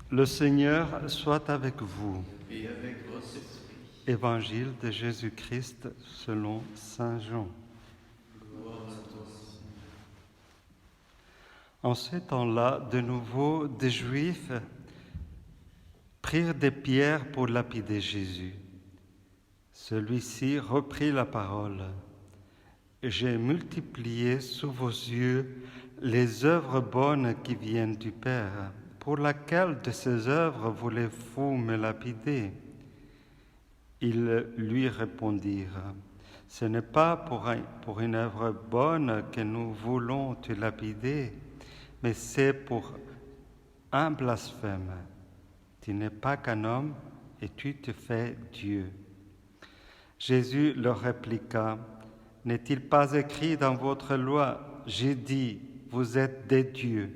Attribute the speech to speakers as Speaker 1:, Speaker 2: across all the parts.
Speaker 1: Le Seigneur soit avec vous.
Speaker 2: Et avec votre esprit.
Speaker 1: Évangile de Jésus-Christ selon saint Jean.
Speaker 2: Gloire à toi, Seigneur.
Speaker 1: En ce temps-là, de nouveau, des Juifs prirent des pierres pour lapider Jésus. Celui-ci reprit la parole. « J'ai multiplié sous vos yeux les œuvres bonnes qui viennent du Père. Pour laquelle de ces œuvres voulez-vous me lapider ?» Ils lui répondirent, « Ce n'est pas pour une œuvre bonne que nous voulons te lapider, mais c'est pour un blasphème. Tu n'es pas qu'un homme et tu te fais Dieu. » Jésus leur répliqua, « N'est-il pas écrit dans votre loi, j'ai dit, vous êtes des dieux ?»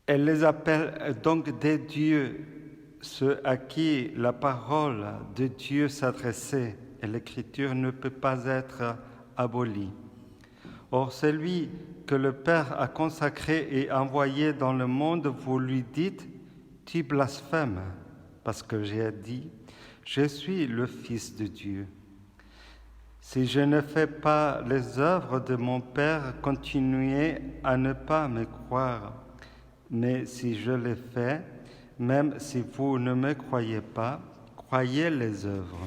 Speaker 1: Elle les appelle donc des dieux, ceux à qui la parole de Dieu s'adressait, et l'Écriture ne peut pas être abolie. Or, celui que le Père a consacré et envoyé dans le monde, vous lui dites, « Tu blasphèmes », parce que j'ai dit, « Je suis le Fils de Dieu ». Si je ne fais pas les œuvres de mon Père, continuez à ne pas me croire. Mais si je les fais, même si vous ne me croyez pas, croyez les œuvres.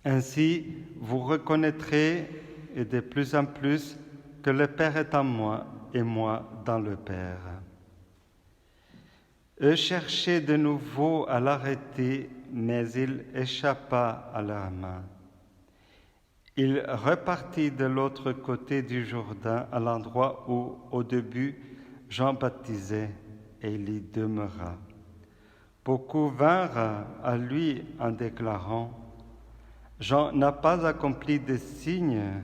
Speaker 1: Ainsi, vous reconnaîtrez, et de plus en plus, que le Père est en moi et moi dans le Père. Eux cherchaient de nouveau à l'arrêter, mais il échappa à leurs mains. Il repartit de l'autre côté du Jourdain, à l'endroit où, au début, Jean baptisait, et il y demeura. Beaucoup vinrent à lui en déclarant, « Jean n'a pas accompli de signes,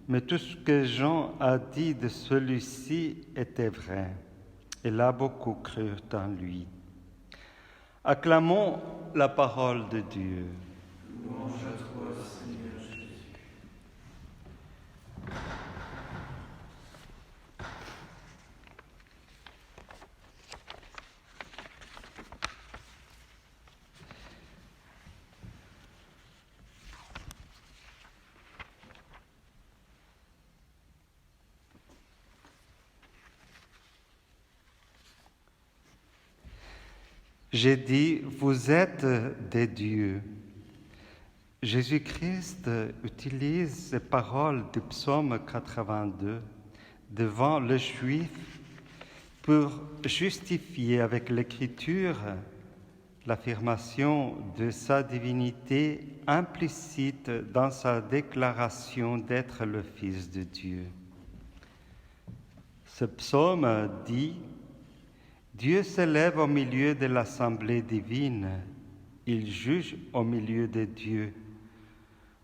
Speaker 1: mais tout ce que Jean a dit de celui-ci était vrai. » Et là, beaucoup crurent en lui. Acclamons la parole de Dieu.
Speaker 2: Louange à toi, Seigneur Jésus.
Speaker 1: J'ai dit, vous êtes des dieux. Jésus-Christ utilise ces paroles du psaume 82 devant les Juifs pour justifier avec l'Écriture l'affirmation de sa divinité implicite dans sa déclaration d'être le Fils de Dieu. Ce psaume dit « Dieu s'élève au milieu de l'assemblée divine, il juge au milieu des dieux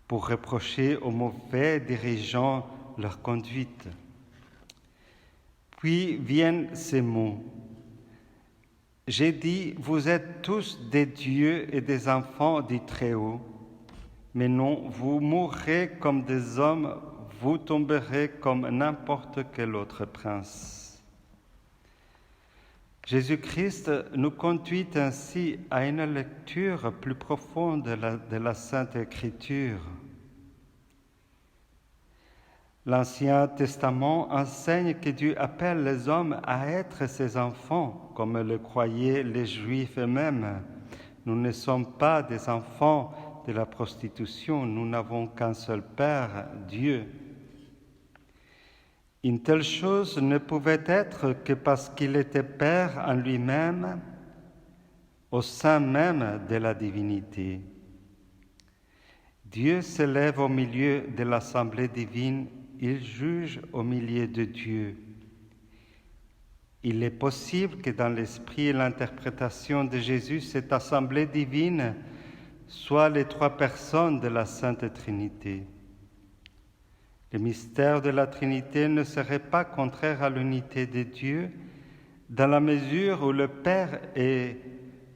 Speaker 1: pour reprocher aux mauvais dirigeants leur conduite. » Puis viennent ces mots. « J'ai dit, vous êtes tous des dieux et des enfants du Très-Haut, mais non, vous mourrez comme des hommes, vous tomberez comme n'importe quel autre prince. » Jésus-Christ nous conduit ainsi à une lecture plus profonde de la Sainte Écriture. L'Ancien Testament enseigne que Dieu appelle les hommes à être ses enfants, comme le croyaient les Juifs eux-mêmes. Nous ne sommes pas des enfants de la prostitution, nous n'avons qu'un seul Père, Dieu. Une telle chose ne pouvait être que parce qu'il était Père en lui-même, au sein même de la divinité. Dieu s'élève au milieu de l'assemblée divine, il juge au milieu de Dieu. Il est possible que dans l'esprit et l'interprétation de Jésus, cette assemblée divine soit les trois personnes de la Sainte Trinité. Le mystère de la Trinité ne serait pas contraire à l'unité de Dieu dans la mesure où le Père est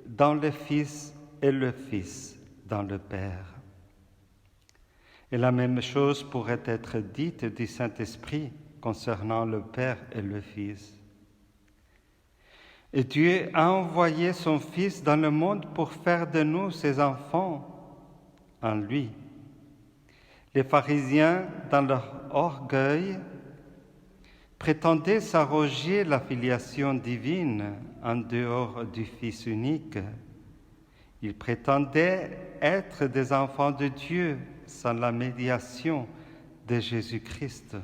Speaker 1: dans le Fils et le Fils dans le Père. Et la même chose pourrait être dite du Saint-Esprit concernant le Père et le Fils. Et Dieu a envoyé son Fils dans le monde pour faire de nous ses enfants en lui. Les pharisiens, dans leur orgueil, prétendaient s'arroger la filiation divine en dehors du Fils unique. Ils prétendaient être des enfants de Dieu sans la médiation de Jésus-Christ.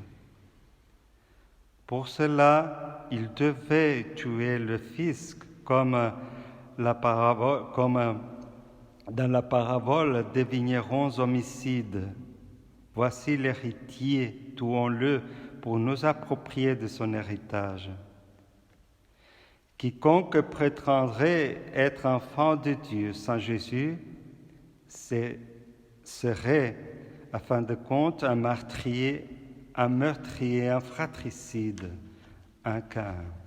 Speaker 1: Pour cela, ils devaient tuer le Fils comme dans la parabole des vignerons homicides. Voici l'héritier, tuons-le pour nous approprier de son héritage. Quiconque prétendrait être enfant de Dieu sans Jésus serait, à fin de compte, un meurtrier, un fratricide, un Caïn.